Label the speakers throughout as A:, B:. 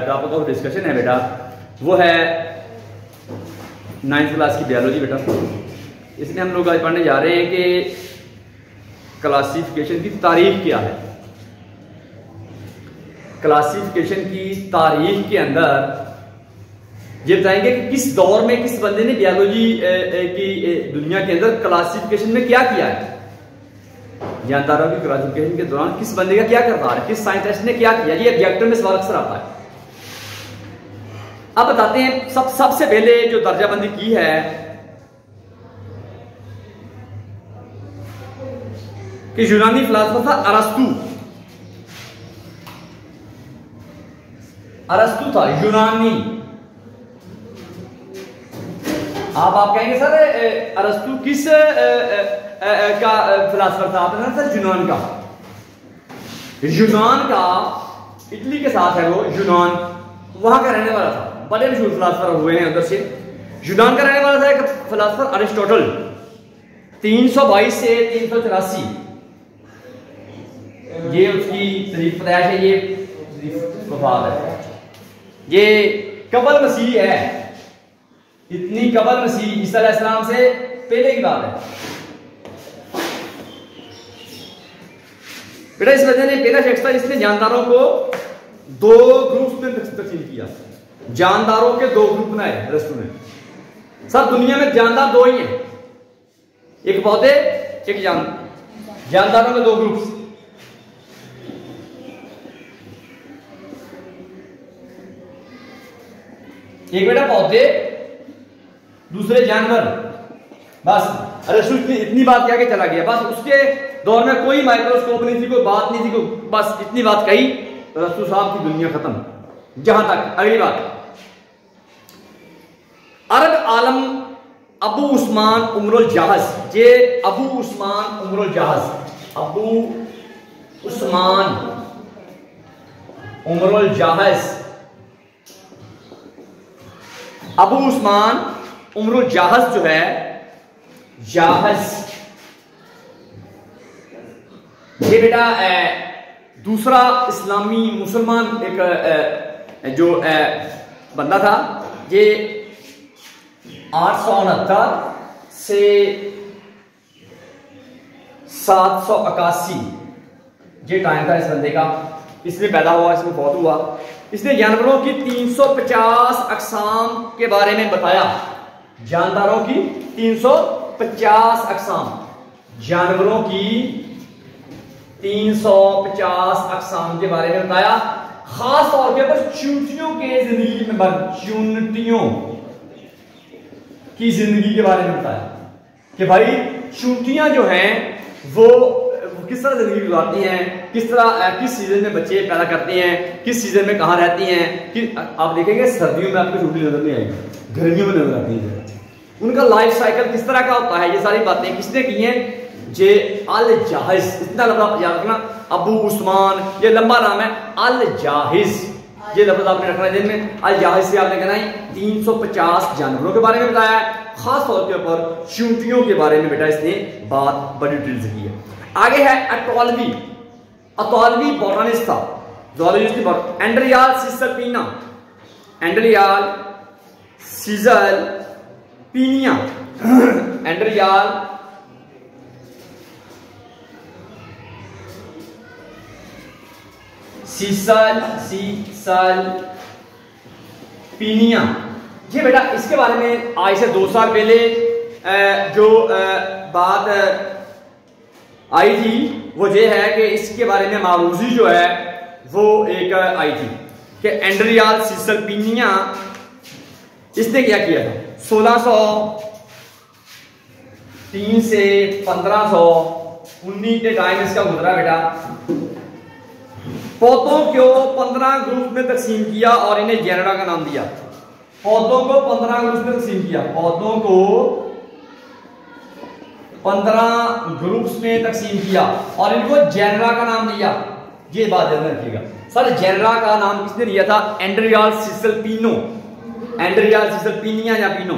A: Topic of discussion है बेटा वो है 9th क्लास की बायोलॉजी बेटा। इसमें हम लोग आज पढ़ने जा रहे हैं कि क्लासिफिकेशन की तारीख क्या है। क्लासिफिकेशन की तारीख के अंदर ये बताएंगे कि किस दौर में किस बंदे ने बायोलॉजी की दुनिया के अंदर क्लासिफिकेशन में क्या किया है। जानदारों की क्लासिफिकेशन के दौरान किस बंदे का क्या किरदार है, किस साइंटिस्ट ने क्या किया। ये ऑब्जेक्टिव में सवाल अक्सर आता है। अब बताते हैं सबसे पहले जो दर्जाबंदी की है कि यूनानी फिलासफर था अरस्तु था यूनानी। आप कहेंगे सर अरस्तु किस का फिलासफर था? आपने सर यूनान का इटली के साथ है वो यूनान, वहां का रहने वाला था। बड़े मशहूर फिलासफर हुए हैं उधर से। यूनान का रहने वाला था एक फिलासफर अरिस्टोटल 322 से 384। ये उसकी तरीफ पैदाइश है, ये तरीफ वफात है। ये कबल मसीह है, इतनी कबल मसीह ईसा अलैहिस्सलाम से पहले की बात है बेटा। इस वजह ने पहला शख्स था जिसने जानदारों को दो ग्रुप्स में तकसीम किया। जानदारों के दो ग्रुप बनाए अरस्तु ने। सब दुनिया में जानदार दो ही हैं, एक पौधे एक जानदारों के दो ग्रुप्स। एक बेटा पौधे, दूसरे जानवर। बस अरस्तु इतनी बात कह के चला गया। बस उसके दौर में कोई माइक्रोस्कोप नहीं थी, कोई बात नहीं थी, कोई बस इतनी बात कही, अरस्तु साहब की दुनिया खत्म। जहां तक अगली बात, अरब आलम अबू उस्मान उमरुल जहाज। ये अबू उस्मान उमरुल जहाज, अबू उस्मान उमरुल जहाज, अबू उस्मान उमरुल जहाज जो है जहाज, ये बेटा दूसरा इस्लामी मुसलमान एक जो बंदा था। ये 869 से 781 ये टाइम था इस बंदे का। इसमें पैदा हुआ, इसमें बहुत हुआ। इसने जानवरों की 350 अक़साम के बारे में बताया। जानदारों की 350 अक़साम, जानवरों की 350 अक़साम के बारे में बताया। खास तौर के ऊपर चूंटियों के जिंदगी में, चूंटियों की जिंदगी के बारे में बताया कि भाई चूंटियां जो हैं वो किस तरह जिंदगी गुजारती हैं, किस तरह किस सीजन में बच्चे पैदा करती हैं, किस सीजन में कहां रहती हैं। कि आप देखेंगे सर्दियों में आपको चूंटी नजर नहीं आएगी, गर्मियों में नजर आती है। उनका लाइफ साइकिल किस तरह का होता है, ये सारी बातें किसने की हैं? जे अल जाहिज। इतना लफ्ज़ याद रखना, अबू उस्मान, ये लंबा नाम है अल जाहिज। ये लफ्ज़ आपने रखना है दिन में। अल जाहिज से आपने कहना है 350 जानवरों के बारे में बताया। खास तौर के ऊपर चूंटियों के बारे में बेटा इसने बात बड़ी डिटेल से की है। आगे है अटोलवी। अटोलवी बॉटनिस्ट था, ज़ूलॉजिस्ट। एंड्रियाल सिसलपीना, एंड्रियाल सिसलपीनिया, एंड्रियाल सिसलपीनिया। ये बेटा इसके बारे में आज से 2 साल पहले जो बात आई थी वो ये है कि इसके बारे में मारूजी जो है वो एक आई थी कि एंड्रियाल सिसलपीनिया इसने क्या किया था। 1603 से 1519 के टाइम इसका गुजरा बेटा। पौधों को 15 ग्रुप में तकसीम किया और इन्हें जेनरा का नाम दिया। पौधों को 15 ग्रुप में तकसीम किया, पौधों को 15 ग्रुप्स में तकसीम किया और इनको जेनरा का नाम दिया। ये बात ध्यान रखिएगा सर, जेनरा का नाम किसने दिया था? एंड्रियाल सिसलपीनो, एंड्रियाल सिसलपीनिया या पीनो।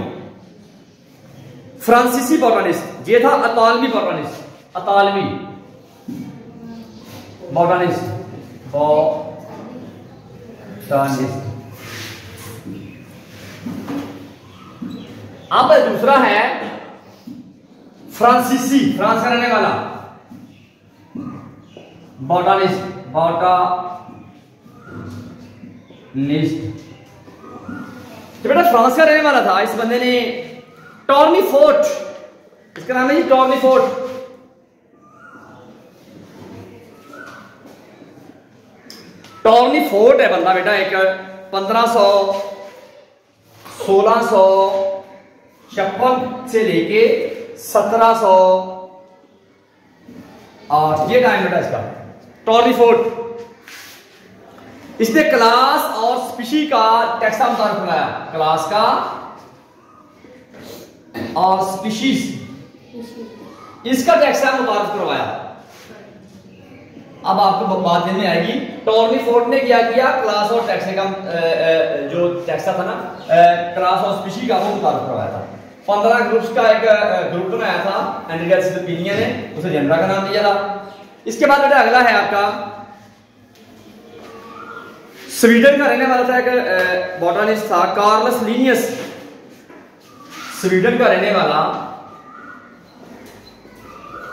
A: फ्रांसीसी बॉटनिस्ट ये था अतालवी बॉटनिस्ट, अतालवी बॉटनिस्ट बोटानिस्ट। अब दूसरा है फ्रांसीसी, फ्रांस का रहने वाला बोटानिस्ट, बोटानिस्ट। तो बेटा फ्रांस का रहने वाला था इस बंदे ने टॉर्नीफोर्ट, इसका नाम है जी टॉर्नीफोर्ट। टॉर्नीफोर्ट है बंदा बेटा एक 1656 से लेके 1708 ये टाइम बेटा इसका टॉर्नीफोर्ट। इसने क्लास और स्पीशी का टैक्सा मुताबिक बनाया, क्लास का और स्पीशीज इसका टैक्सा मुताबिक करवाया। अब आपको बात में आएगी, टॉर्नीफोर्ट ने क्या किया, क्लास और टैक्से का जो टैक्सा था ना क्लास और स्पीशी का वो मुताबिक करवाया था। 15 ग्रुप्स का एक ग्रुप बनाया था एंड्रिया सिल्पिनिया ने, उसे जेनरा का नाम दिया था। इसके बाद बेटा अगला है आपका स्वीडन का रहने वाला था एक बोटानिस्ट था कार्लस लिनियस, स्वीडन का रहने वाला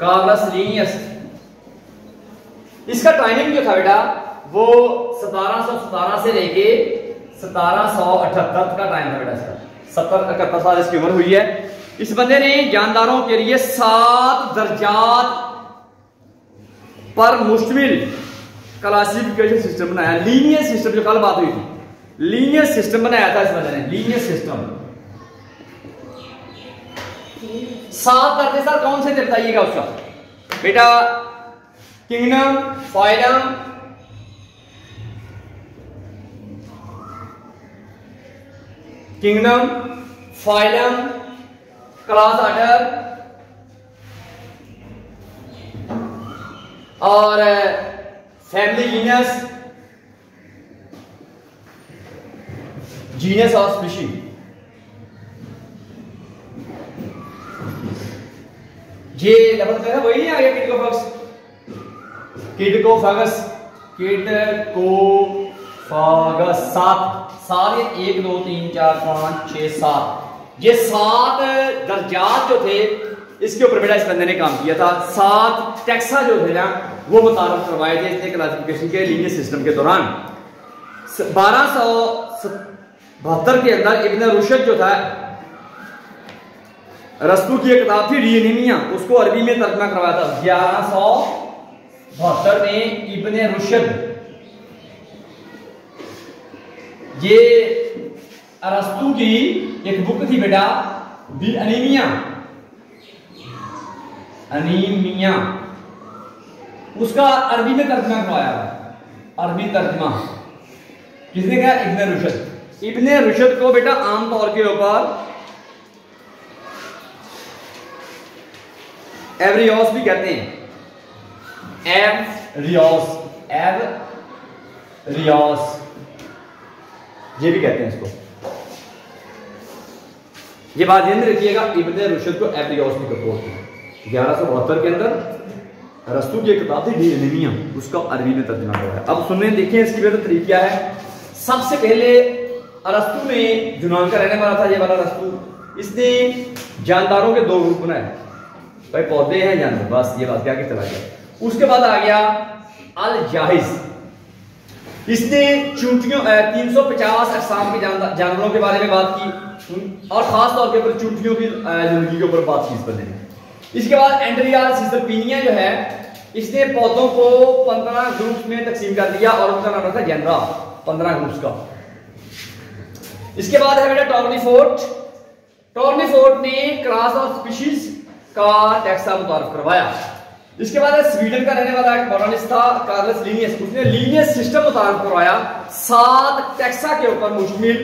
A: कार्लस लिनियस। इसका टाइमिंग जो था बेटा वो 1717 से लेके 1778 का टाइम था बेटा इसका, 70-71 साल इसकी उम्र हुई है। इस बंदे ने जानदारों के लिए 7 दर्जात पर मुश्तमिल क्लासिफिकेशन सिस्टम बनाया, लीनियर सिस्टम, जो कल बात हुई थी, लीनियर सिस्टम बनाया था इस बंदे ने, लीनियर सिस्टम। 7 दर्जे सर कौन से थे बताइएगा उसका बेटा, kingdom, phylum, kingdom, phylum, class order और फैमिली जीनस, जीनस और स्पीशी। ये लफ्ज है वही नहीं आ गया, किडकोफेगस, किडकोफेगस, किडकोफेगस 7 सारे 1 2 3 4 5 6 7 ये 7 दर्जात जो थे इसके ऊपर बेटा इस बंदे ने काम किया था। 7 टैक्सा जो थे ना वो मुतारफ करवाए थे इसने क्लासिफिकेशन के लीनियर सिस्टम के दौरान। 1272 के अंदर इब्न रुशद जो था, रस्तू की एक किताब थी रीनिमिया, उसको अरबी में तर्जमा करवाया था। 1172 में इब्न रुशद, ये अरस्तु की एक बुक थी बेटा दी अनीमिया, अनीमिया, उसका अरबी में तर्जमा करवाया था। अरबी तर्जमा किसने कहा? इब्न रुशद। इब्न रुशद को बेटा आमतौर के ऊपर एवरियोस भी कहते हैं, एवरियोस, एवरियोस ये भी कहते हैं इसको। ये बात ध्यान रखिएगा, इब्न रुशद को एवरियोस भी कहते हैं। 1172 के अंदर रस्तू की एक किताब थी डी अनीमिया, उसका अरबी में तर्जुमा हुआ है। अब सुनने देखिए इसकी बेहतर तरीका क्या है। सबसे पहले अरस्तु में यूनान का रहने वाला था ये वाला अरस्तु, इसने जानदारों के 2 ग्रुप बनाए, भाई पौधे हैं जानवर, बस ये बात क्या कि चला गया। उसके बाद आ गया अल जाहिज, इसने चूंटियों 350 अक़साम के जानवरों के बारे में बात की और खास तौर के ऊपर चूंटियों की जिंदगी के ऊपर बात की इस बंदे ने। इसके बाद एंड्रिया सिल्पिनिया जो है इसने पौधों को 15 ग्रुप्स में तकसीम कर दिया और उसका नाम रखा जेनरा, 15 ग्रुप्स का। इसके बाद है बेटा टॉर्नीफोर्ट। टॉर्नीफोर्ट ने क्लास और स्पीशीज का टैक्सा मुतारफ करवाया। इसके बाद स्वीडन का रहने वाला एक बोटानिस्ट था कार्लस लिनियस, उसने लीनियर सिस्टम मुतारफ करवाया। 7 टैक्सा के ऊपर मुश्तमिल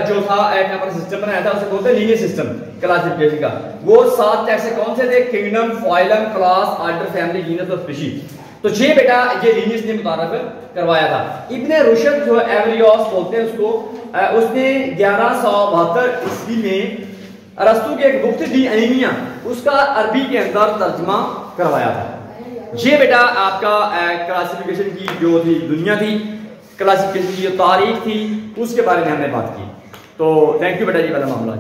A: जो था एक अपना सिस्टम बनाया था, उसे बोलते हैं लीनियर सिस्टम क्लासिफिकेशन का। वो 7 टैक्से कौन से थे? Kingdom, phylum, class, order, family, genus और स्पीशीज। तो 6 बेटा ये लिनियस ने मुतारफ करवाया था। इब्न रुशद जो एवरियोस बोलते हैं उसको, उसने 1172 ईस्वी में अरस्तु की एक बुक थी डी अनीमिया, उसका अरबी के अंदर तर्जमा करवाया था। ये बेटा आपका क्लासिफिकेशन की जो थी दुनिया थी। क्लासिफिकेशन की जो तारीख थी उसके बारे में हमने बात की। तो थैंक यू बेटा जी, वाला मामला।